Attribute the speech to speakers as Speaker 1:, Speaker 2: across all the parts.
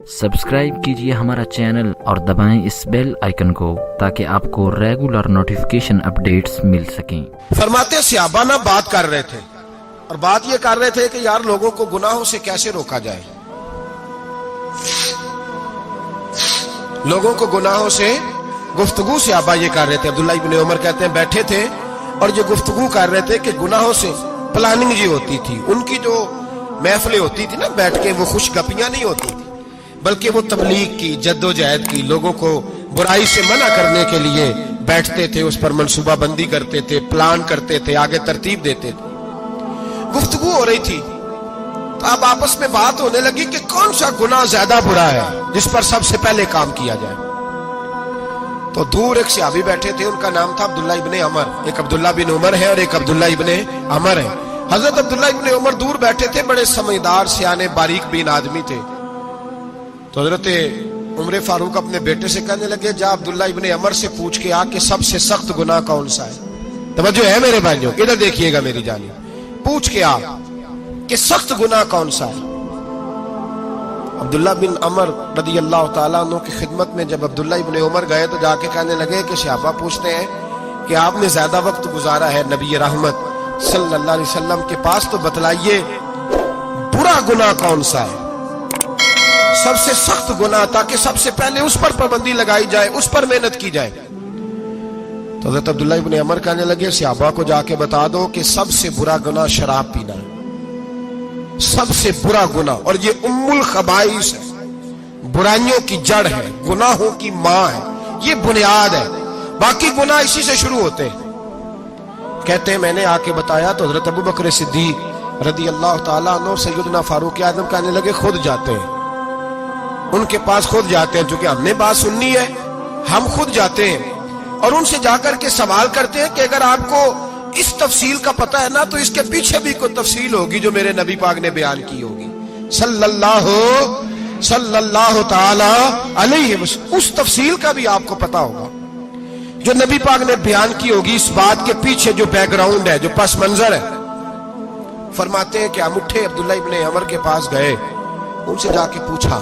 Speaker 1: Subscribe कीजिए हमारा channel और दबाएं इस बेल आइकन को ताकि आपको रेगुलर नोटिफिकेशन अपडेट्स मिल सकें।
Speaker 2: फरमाते सहाबा ना बात कर रहे थे और बात ये कर रहे थे कि यार लोगों को गुनाहों से कैसे रोका जाए, लोगों को गुनाहों से गुफ्तगू सहाबा ये कर रहे थे। अब्दुल्लाह इब्न उमर कहते हैं बैठे थे और जो गुफ्तगू कर रहे थे कि गुनाहों से प्लानिंग जी होती थी, उनकी जो महफिलें होती थी ना बैठ के, वो खुशगपियां नहीं होती थी बल्कि वो तबलीग की, जद्दोजहद की, लोगों को बुराई से मना करने के लिए बैठते थे, उस पर मंसूबा बंदी करते थे, प्लान करते थे, आगे तरतीब देते थे। गुफ्तगू हो रही थी तो अब आपस में बात होने लगी कि कौन सा गुनाह ज्यादा बुरा है जिस पर सबसे पहले काम किया जाए। तो दूर एक सहाबी बैठे थे, उनका नाम था अब्दुल्लाह इब्ने अमर। एक अब्दुल्लाह बिन उमर है और एक अब्दुल्लाह इब्ने अमर है। हजरत अब्दुल्लाह इब्ने उमर दूर बैठे थे, बड़े समझदार सियाने बारीक बीन आदमी थे। तो हजरत उमर फारूक अपने बेटे से कहने लगे, जा अब्दुल्लाह इब्ने अमर से पूछ के आ कि सबसे सख्त गुनाह कौन सा है। तवज्जो है मेरे भाइयों, इधर देखिएगा मेरी जानिए, पूछ के आ कि सख्त गुनाह कौन सा है। अब्दुल्लाह बिन अमर रदी अल्लाह तआला अन्हु की खिदमत में जब अब्दुल्लाह इब्ने उमर गए तो जाके कहने लगे कि सहाबा पूछते हैं कि आपने ज्यादा वक्त गुजारा है नबी रहमत सल्लल्लाहु अलैहि वसल्लम के पास, तो बतलाइए बुरा गुनाह कौन सा है, सबसे सख्त गुनाह, ताकि सबसे पहले उस पर पाबंदी लगाई जाए, उस पर मेहनत की जाए। तो हज़रत अब्दुल्लाह इब्ने अमर कहने लगे, सहाबा को जाके बता दो कि सबसे बुरा गुनाह शराब पीना है, सबसे बुरा गुनाह, और ये उम्मुल खबाइस है, बुराइयों की जड़ है, गुनाहों की मां है, ये बुनियाद है, बाकी गुनाह इसी से शुरू होते हैं। कहते हैं मैंने आके बताया तो हज़रत अबू बकर सिद्दीक रदी अल्लाह तआला अन्हु सैयदना फारूक आज़म कहने लगे खुद जाते हैं, उनके पास खुद जाते हैं, क्योंकि हमने बात सुननी है, हम खुद जाते हैं और उनसे जाकर के सवाल करते हैं कि अगर आपको इस तफसील का पता है ना तो इसके पीछे भी कोई तफसील होगी जो मेरे नबी पाक ने बयान की होगी सल्लल्लाहु ताला अलैहि वसल्लम, उस तफसील का भी आपको पता होगा जो नबी पाक ने बयान की होगी, इस बात के पीछे जो बैकग्राउंड है, जो पस मंजर है। फरमाते हैं कि हम उठे, अब्दुल्लाह इब्ने अमर के पास गए, उनसे जाके पूछा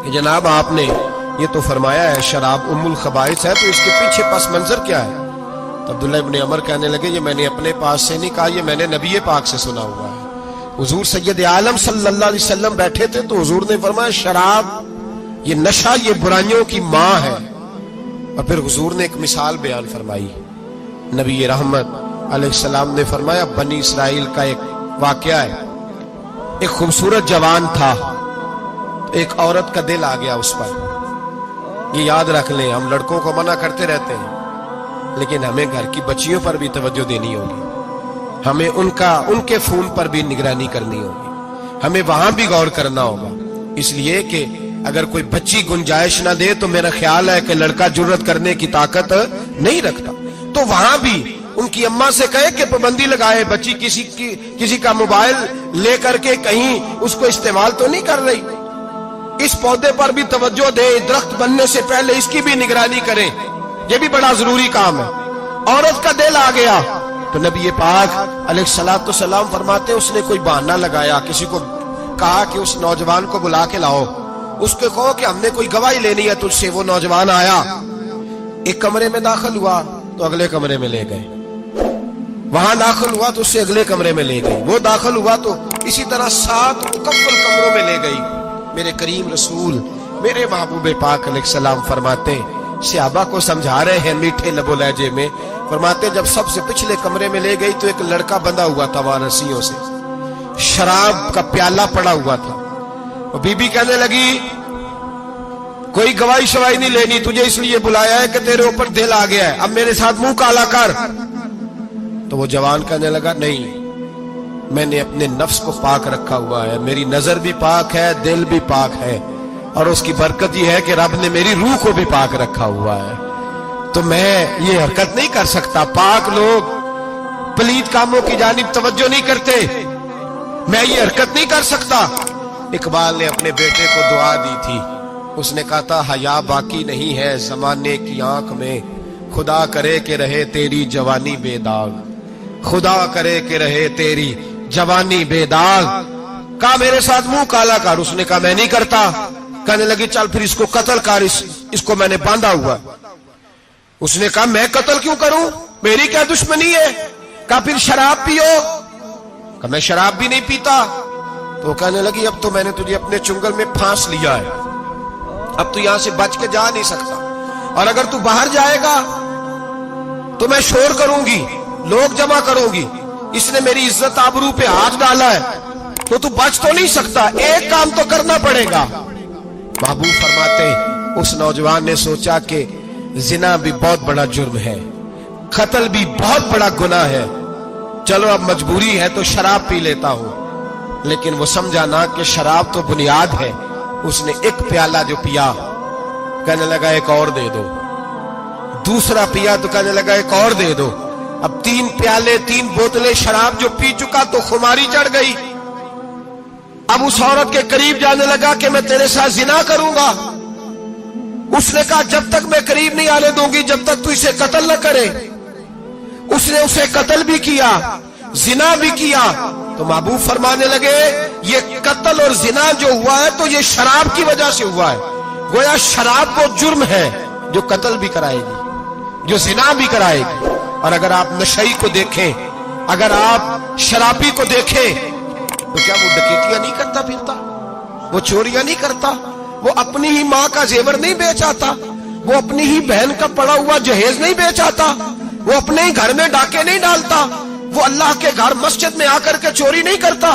Speaker 2: कि जनाब आपने ये तो फरमाया है शराब उम्मुल खबाइस है, तो इसके पीछे पस मंजर क्या है। तो अब्दुल्लाह इब्ने अमर कहने लगे, ये मैंने अपने पास से नहीं कहा, ये मैंने नबी पाक से सुना हुआ है। हुजूर सैयद आलम सल्लल्लाहु अलैहि वसल्लम बैठे थे तो हुजूर ने फरमाया शराब, ये नशा, ये बुराइयों की मां है। और फिर हुजूर ने एक मिसाल बयान फरमाई, नबी रहमत अलैहिस्सलाम ने फरमाया बनी इसराइल का एक वाकया है, एक खूबसूरत जवान था, एक औरत का दिल आ गया उस पर। ये याद रख लें, हम लड़कों को मना करते रहते हैं लेकिन हमें घर की बच्चियों पर भी तवज्जो देनी होगी, हमें उनके खून पर भी निगरानी करनी होगी, हमें वहां भी गौर करना होगा। इसलिए कि अगर कोई बच्ची गुंजाइश ना दे तो मेरा ख्याल है कि लड़का जुर्रत करने की ताकत नहीं रखता, तो वहां भी उनकी अम्मा से कहे कि पाबंदी लगाए, बच्ची किसी का मोबाइल लेकर के कहीं उसको इस्तेमाल तो नहीं कर रही, इस पौधे पर भी तवज्जो दे, दरख्त बनने से पहले इसकी भी निगरानी करें, ये भी बड़ा जरूरी काम है। औरत का दिल आ गया तो नबी पाक अलैहिस्सलातु सलाम फरमाते उसने कोई बहाना लगाया, किसी को कहा कि उस नौजवान को बुला के लाओ, उसको कहो कि हमने कोई गवाही लेनी है तुझसे। वो नौजवान आया, एक कमरे में दाखिल हुआ तो अगले कमरे में ले गए, वहां दाखिल हुआ तो उससे अगले कमरे में ले गई, वो दाखिल हुआ तो इसी तरह 7 मुकम्मल कमरों में ले गई। मेरे करीम रसूल मेरे महबूब पाक अलैहिस्सलाम फरमाते, सहाबा को समझा रहे हैं मीठे लबो लहजे में, फरमाते जब सबसे पिछले कमरे में ले गई तो एक लड़का बंधा हुआ था वहां रस्सियों से, शराब का प्याला पड़ा हुआ था। और बीबी कहने लगी कोई गवाही शवाही नहीं लेनी, तुझे इसलिए बुलाया है कि तेरे ऊपर दिल आ गया है, अब मेरे साथ मुंह काला कर। तो वो जवान कहने लगा नहीं, मैंने अपने नफ्स को पाक रखा हुआ है, मेरी नजर भी पाक है, दिल भी पाक है, और उसकी बरकत ये है कि रब ने मेरी रूह को भी पाक रखा हुआ है, तो मैं ये हरकत नहीं कर सकता। पाक लोग पलीत कामों की जानिब तवज्जो नहीं करते, मैं ये हरकत नहीं कर सकता। इकबाल ने अपने बेटे को दुआ दी थी, उसने कहा था हया बाकी नहीं है जमाने की आंख में, खुदा करे कि रहे तेरी जवानी बेदाग, खुदा करे कि रहे तेरी जवानी बेदाग। कहा मेरे साथ मुंह काला कर, उसने कहा मैं नहीं करता। कहने लगी चल फिर इसको कत्ल कर, इसको मैंने बांधा हुआ। उसने कहा मैं कत्ल क्यों करूं, मेरी क्या दुश्मनी है। कहा फिर शराब पियो। कहा मैं शराब भी नहीं पीता। तो कहने लगी अब तो मैंने तुझे अपने चुंगल में फांस लिया है, अब तू यहां से बच के जा नहीं सकता, और अगर तू बाहर जाएगा तो मैं शोर करूंगी, लोग जमा करूंगी, इसने मेरी इज्जत आबरू पे हाथ डाला है, तो तू बच तो नहीं सकता, एक काम तो करना पड़ेगा। महबूब फरमाते उस नौजवान ने सोचा कि जिना भी बहुत बड़ा जुर्म है, कत्ल भी बहुत बड़ा गुनाह है, चलो अब मजबूरी है तो शराब पी लेता हूं। लेकिन वो समझा ना कि शराब तो बुनियाद है। उसने एक प्याला जो पिया, कहने लगा एक और दे दो। दूसरा पिया तो कहने लगा एक और दे दो। अब 3 प्याले 3 बोतलें शराब जो पी चुका तो खुमारी चढ़ गई। अब उस औरत के करीब जाने लगा कि मैं तेरे साथ जिना करूंगा। उसने कहा जब तक मैं करीब नहीं आने दूंगी जब तक तू इसे कत्ल न करे। उसने उसे कत्ल भी किया, जिना भी किया। तो महबूब फरमाने लगे ये कत्ल और जिना जो हुआ है तो ये शराब की वजह से हुआ है। गोया शराब वो जुर्म है जो कत्ल भी कराएगी, जो जिना भी कराएगी। और अगर आप नशई को देखें, अगर आप शराबी को देखें, तो क्या वो डकैतियां नहीं करता फिरता, वो चोरियां नहीं करता, वो अपनी ही माँ का जेवर नहीं बेच आता, वो अपनी ही बहन का पड़ा हुआ जहेज नहीं बेच आता, वो अपने ही घर में डाके नहीं डालता, वो अल्लाह के घर मस्जिद में आकर के चोरी नहीं करता,